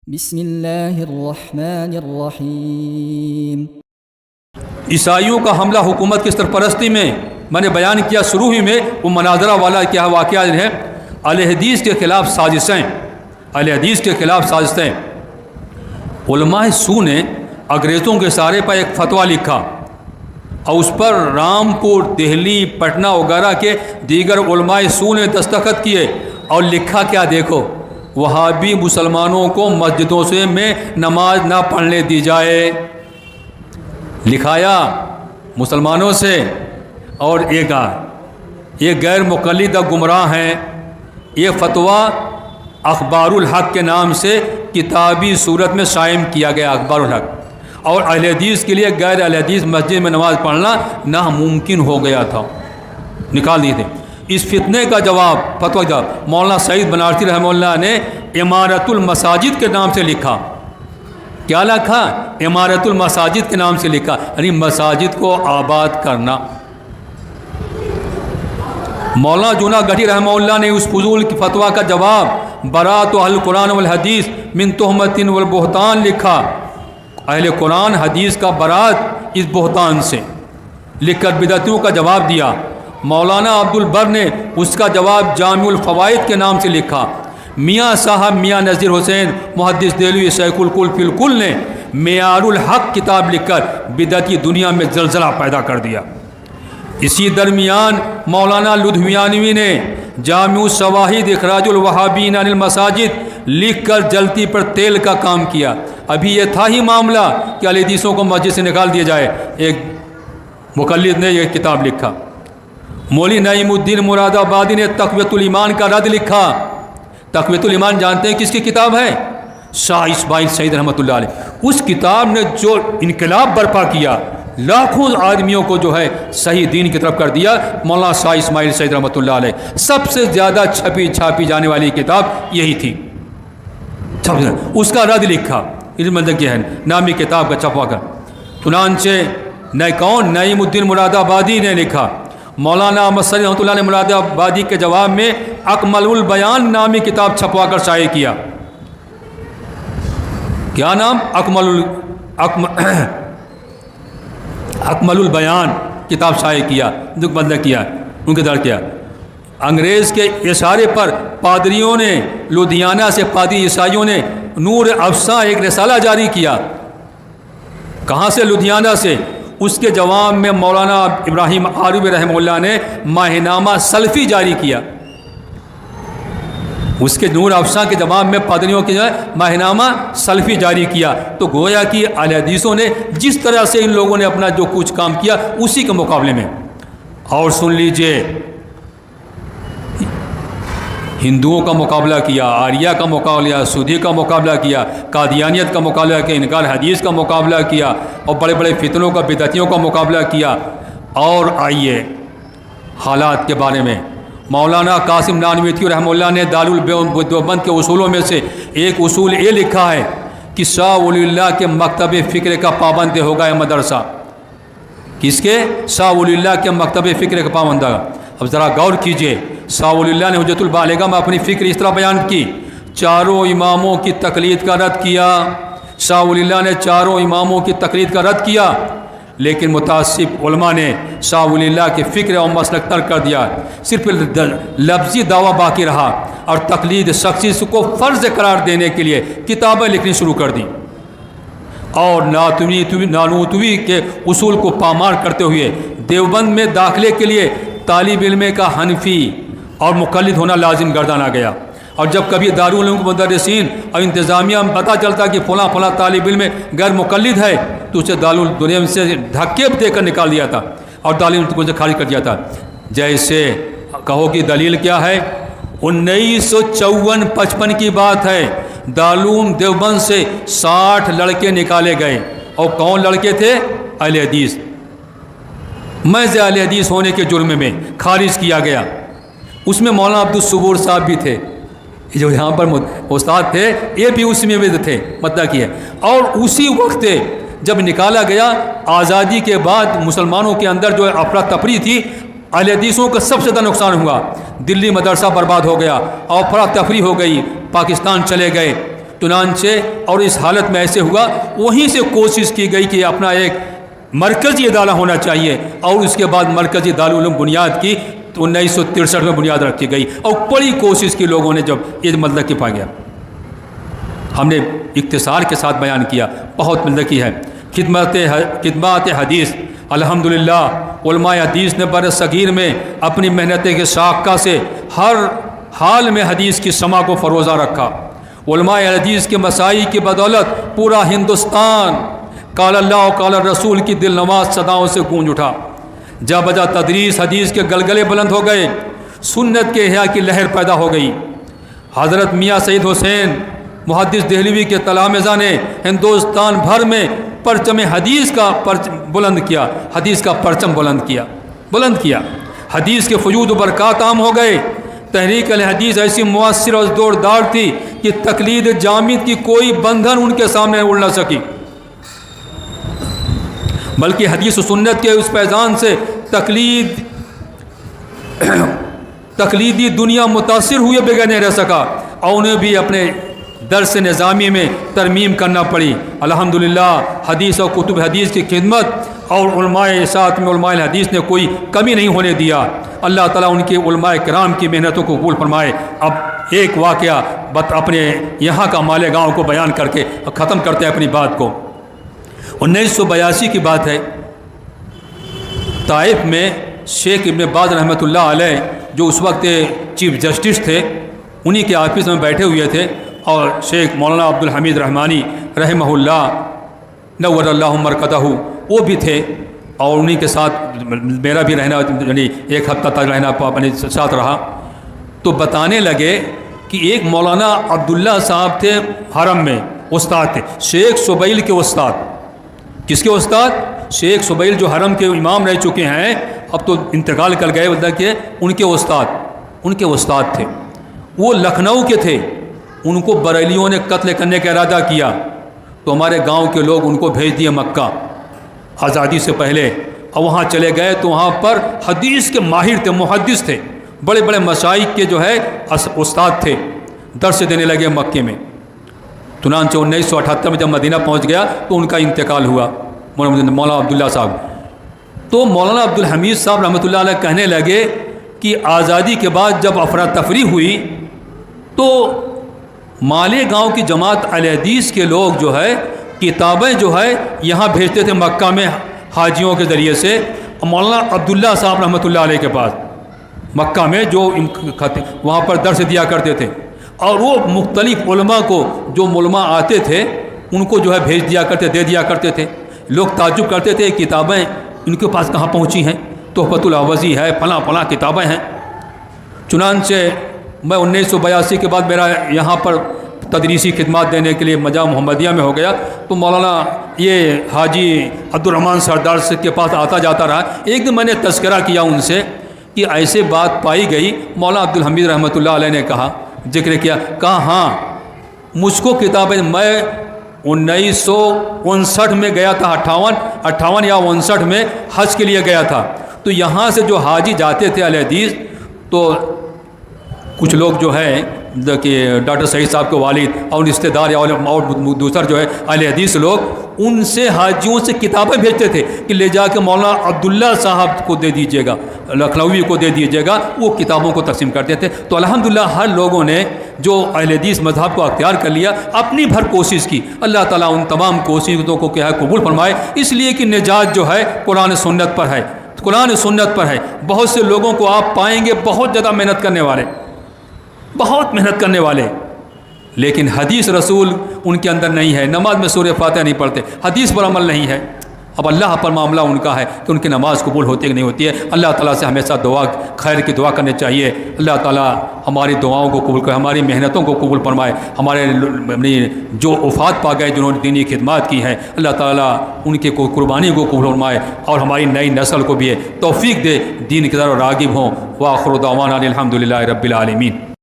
بسم اللہ الرحمن الرحیم۔ عیسائیوں کا حملہ حکومت کی سرپرستی میں نے بیان کیا شروع ہی میں وہ مناظرہ والا کیا واقعہ ہے اہل حدیث کے خلاف سازشیں، اہل حدیث کے خلاف سازشیں۔ علماء سو نے انگریزوں کے اشارے پر ایک فتویٰ لکھا اور اس پر رامپور، دہلی، پٹنہ وغیرہ کے دیگر علماء سو نے دستخط کیے اور لکھا کیا دیکھو، وہابی مسلمانوں کو مسجدوں سے میں نماز نہ پڑھنے دی جائے، لکھایا مسلمانوں سے۔ اور یہ غیر مقلد گمراہ ہیں۔ یہ فتویٰ اخبار الحق کے نام سے کتابی صورت میں شائع کیا گیا، اخبار الحق، اور اہل حدیث کے لیے غیر اہل حدیث مسجد میں نماز پڑھنا ناممکن ہو گیا تھا، نکال دیے تھے۔ اس فتنے کا جواب فتویٰ کا مولانا سعید بنارسی رحمہ اللہ نے عمارت المساجد کے نام سے لکھا۔ کیا لکھا؟ عمارت المساجد کے نام سے لکھا، یعنی مساجد کو آباد کرنا۔ مولانا جونا گڑھی رحمہ اللہ نے اس فضول کی فتویٰ کا جواب برات اہل قرآن والحدیث من تہمت والبہتان لکھا، اہل قرآن حدیث کا برات اس بہتان سے، لکھ کر بدعتیوں کا جواب دیا۔ مولانا عبد البر نے اس کا جواب جامع الفوائد کے نام سے لکھا۔ میاں صاحب میاں نذیر حسین محدث دہلوی شیخ الکل فی الکل نے معیار الحق کتاب لکھ کر بدعتی دنیا میں زلزلہ پیدا کر دیا۔ اسی درمیان مولانا لدھیانوی نے جامع الشواہد اخراج الوہابین عن المساجد لکھ کر جلتی پر تیل کا کام کیا۔ ابھی یہ تھا ہی معاملہ کہ اہل حدیثوں کو مسجد سے نکال دیا جائے، ایک مقلد نے یہ کتاب لکھا۔ مولوی نعیم الدین مراد آبادی نے تقویۃ الایمان کا رد لکھا۔ تقویۃ الایمان جانتے ہیں کس کی کتاب ہے؟ شاہ اسماعیل سعید رحمۃ اللہ علیہ۔ اس کتاب نے جو انقلاب برپا کیا، لاکھوں آدمیوں کو جو ہے صحیح دین کی طرف کر دیا، مولانا شاہ اسماعیل سعید رحمۃ اللہ علیہ۔ سب سے زیادہ چھپی جانے والی کتاب یہی تھی، اس کا رد لکھا، اس مطلب کیا ہے نامی کتاب کا چھپوا کر۔ چنانچہ نعیم الدین مراد آبادی نے لکھا، مولانا احمد سری رحمۃ اللہ نے مراد آبادی کے جواب میں اکمل البیان نامی کتاب چھپوا کر شائع کیا۔ کیا نام؟ اکمل البیان کتاب شائع کیا، دکھ بدل کیا، ان کے در کیا۔ انگریز کے اشارے پر پادریوں نے لدھیانہ سے پادری عیسائیوں نے نور افساں ایک رسالہ جاری کیا۔ کہاں سے؟ لدھیانہ سے۔ اس کے جواب میں مولانا ابراہیم آروی رحمہ اللہ نے ماہنامہ سلفی جاری کیا۔ اس کے نور افساں کے جواب میں پادریوں کی ماہنامہ سلفی جاری کیا۔ تو گویا کہ اہل حدیثوں نے جس طرح سے ان لوگوں نے اپنا جو کچھ کام کیا اسی کے مقابلے میں۔ اور سن لیجئے، ہندوؤں کا مقابلہ کیا، آریہ کا مقابلہ کیا، سودھی کا مقابلہ کیا، قادیانیت کا مقابلہ کیا، انکار حدیث کا مقابلہ کیا، اور بڑے بڑے فتنوں کا، بدعتیوں کا مقابلہ کیا۔ اور آئیے حالات کے بارے میں، مولانا قاسم نانوتوی رحمہ اللہ نے دارالدیوبند کے اصولوں میں سے ایک اصول یہ لکھا ہے کہ شاہ ولی اللہ کے مکتب فکر کا پابند ہوگا یہ مدرسہ۔ کس کے؟ شاہ ولی اللہ کے مکتب فکر کا پابند ہوگا۔ اب ذرا غور کیجئے، شاہ ولی اللہ نے حجت البالغہ میں اپنی فکر اس طرح بیان کی، چاروں اماموں کی تقلید کا رد کیا۔ شاہ ولی اللہ نے چاروں اماموں کی تقلید کا رد کیا، لیکن متعصب علماء نے شاہ ولی اللہ کے فکر اور مسلک ترک کر دیا۔ صرف لفظی دعویٰ باقی رہا اور تقلید شخصی کو فرض قرار دینے کے لیے کتابیں لکھنی شروع کر دیں، اور نانوتوی کے اصول کو پامال کرتے ہوئے دیوبند میں داخلے کے لیے طالب علم کا حنفی اور مقلد ہونا لازم گردانا گیا۔ اور جب کبھی دارالعلوم کے مدرسین اور انتظامیہ میں پتہ چلتا کہ فلاں طالب علم غیر مقلد ہے تو اسے دارالعلوم سے دھکے دے کر نکال دیا تھا اور دارالعلوم کو خارج کر دیا تھا۔ جیسے کہو کہ دلیل کیا ہے؟ 1954-55 کی بات ہے، دارالعلوم دیوبند سے 60 لڑکے نکالے گئے، اور کون لڑکے تھے؟ اہل حدیث۔ محض اہل حدیث ہونے کے جرم میں خارج کیا گیا۔ اس میں مولانا عبدالصبور صاحب بھی تھے، جو یہاں پر استاد تھے، یہ بھی اس میں تھے، مطلب کیا۔ اور اسی وقت جب نکالا گیا، آزادی کے بعد مسلمانوں کے اندر جو افراتفری تھی، اہل حدیثوں کا سب سے زیادہ نقصان ہوا۔ دلی مدرسہ برباد ہو گیا اور افراتفری ہو گئی، پاکستان چلے گئے۔ چنانچہ اور اس حالت میں ایسے ہوا، وہیں سے کوشش کی گئی کہ اپنا ایک مرکزی ادارہ ہونا چاہیے، اور اس کے بعد مرکزی دارالعلوم بنیاد کی تو 1963 میں بنیاد رکھی گئی، اور بڑی کوشش کی لوگوں نے جب یہ مطلب کہ پا گیا۔ ہم نے اختصار کے ساتھ بیان کیا، بہت مطلب کی ہے خدمات حدیث۔ الحمدللہ علماء حدیث نے بر صغیر میں اپنی محنت کے شاخہ سے ہر حال میں حدیث کی سماع کو فروزہ رکھا۔ علماء حدیث کے مسائی کی بدولت پورا ہندوستان قال اللہ و قال رسول کی دل نواز صداؤں سے گونج اٹھا۔ جا بجا تدریس حدیث کے گلگلے بلند ہو گئے، سنت کے احیاء کی لہر پیدا ہو گئی۔ حضرت میاں سید حسین محدث دہلوی کے تلامذہ نے ہندوستان بھر میں پرچم حدیث کا بلند کیا، حدیث کا پرچم بلند کیا۔ حدیث کے فجود و برکات عام ہو گئے۔ تحریک الحدیث ایسی مؤثر اور زوردار تھی کہ تقلید جامد کی کوئی بندھن ان کے سامنے اڑ نہ سکی، بلکہ حدیث و سنت کے اس فیضان سے تقلیدی دنیا متاثر ہوئے بغیر نہیں رہ سکا، اور انہیں بھی اپنے درس نظامی میں ترمیم کرنا پڑی۔ الحمدللہ حدیث اور کتب حدیث کی خدمت اور علماء ساتھ میں علماء الحدیث نے کوئی کمی نہیں ہونے دیا۔ اللہ تعالیٰ ان کے علماء کرام کی محنتوں کو قبول فرمائے۔ اب ایک واقعہ اپنے یہاں کا مالیگاؤں کو بیان کر کے ختم کرتے ہیں اپنی بات کو۔ 1982 کی بات ہے، طائف میں شیخ ابن باز رحمۃ اللہ علیہ جو اس وقت چیف جسٹس تھے، انہی کے آفس میں بیٹھے ہوئے تھے، اور شیخ مولانا عبدالحمید رحمانی رحمہ اللہ نور اللہ مرکزہ وہ بھی تھے، اور انہی کے ساتھ میرا بھی رہنا یعنی ایک ہفتہ تک رہنا اپنے ساتھ رہا۔ تو بتانے لگے کہ ایک مولانا عبداللہ صاحب تھے، حرم میں استاد تھے، شیخ سبیل کے استاد۔ کس کے استاد؟ شیخ سبیل جو حرم کے امام رہ چکے ہیں، اب تو انتقال کر گئے، مطلب کہ ان کے استاد تھے۔ وہ لکھنؤ کے تھے، ان کو بریلیوں نے قتل کرنے کا ارادہ کیا، تو ہمارے گاؤں کے لوگ ان کو بھیج دیے مکہ آزادی سے پہلے، اور وہاں چلے گئے تو وہاں پر حدیث کے ماہر تھے، محدث تھے، بڑے بڑے مشائخ کے جو ہے استاد تھے، درس دینے لگے مکے میں۔ چنانچہ 1978 میں جب مدینہ پہنچ گیا تو ان کا انتقال ہوا، مولانا عبداللہ صاحب۔ تو مولانا عبدالحمید صاحب رحمۃ اللہ علیہ کہنے لگے کہ آزادی کے بعد جب افراتفری ہوئی تو مالیگاؤں کی جماعت اہل حدیث کے لوگ جو ہے کتابیں جو ہے یہاں بھیجتے تھے مکہ میں حاجیوں کے ذریعے سے، مولانا عبداللہ صاحب رحمۃ اللہ علیہ کے پاس مکہ میں جو وہاں پر درس دیا کرتے تھے، اور وہ مختلف علماء کو جو علماء آتے تھے ان کو جو ہے بھیج دیا کرتے، دے دیا کرتے تھے۔ لوگ تعجب کرتے تھے کتابیں ان کے پاس کہاں پہنچی ہیں، تحفۃ الاوزی ہے، فلاں فلاں کتابیں ہیں۔ چنانچہ میں 1982 کے بعد میرا یہاں پر تدریسی خدمات دینے کے لیے مجمع محمدیہ میں ہو گیا، تو مولانا یہ حاجی عبدالرحمن سردار سے کے پاس آتا جاتا رہا۔ ایک دن میں نے تذکرہ کیا ان سے کہ ایسے بات پائی گئی، مولانا عبدالحمید رحمۃ اللہ علیہ نے کہا، ذکر کیا، کہا ہاں مجھ کو کتابیں، میں 1959 میں گیا تھا، 58 یا 59 میں حج کے لیے گیا تھا، تو یہاں سے جو حاجی جاتے تھے اہل حدیث، تو کچھ لوگ جو ہے کہ ڈاکٹر سعید صاحب کے والد اور رشتہ دار یا اور دوسر جو ہے اہل حدیث لوگ، ان سے حاجیوں سے کتابیں بھیجتے تھے کہ لے جا کے مولانا عبداللہ صاحب کو دے دیجیے گا، لکھنوی کو دے دیجیے گا، وہ کتابوں کو تقسیم کرتے تھے۔ تو الحمدللہ ہر لوگوں نے جو اہل حدیث مذہب کو اختیار کر لیا، اپنی بھر کوشش کی، اللہ تعالیٰ ان تمام کوششوں کو کیا ہے قبول فرمائے، اس لیے کہ نجات جو ہے قرآن سنت پر ہے، قرآن سنت پر ہے۔ بہت سے لوگوں کو آپ پائیں گے بہت زیادہ محنت کرنے والے، بہت محنت کرنے والے، لیکن حدیث رسول ان کے اندر نہیں ہے، نماز میں سورہ فاتحہ نہیں پڑھتے، حدیث پر عمل نہیں ہے۔ اب اللہ پر معاملہ ان کا ہے کہ ان کی نماز قبول ہوتی ہے کہ نہیں ہوتی ہے۔ اللہ تعالیٰ سے ہمیشہ خیر کی دعا کرنی چاہیے۔ اللہ تعالیٰ ہماری دعاؤں کو قبول کرے، ہماری محنتوں کو قبول فرمائے، ہمارے جو وفات پا گئے جنہوں نے دینی خدمات کی ہیں، اللہ تعالیٰ ان کی قربانی کو قبول فرمائے، اور ہماری نئی نسل کو بھی توفیق دے دین کی طرف راغب ہوں۔ وآخر دعوانا الحمدللہ رب العالمین۔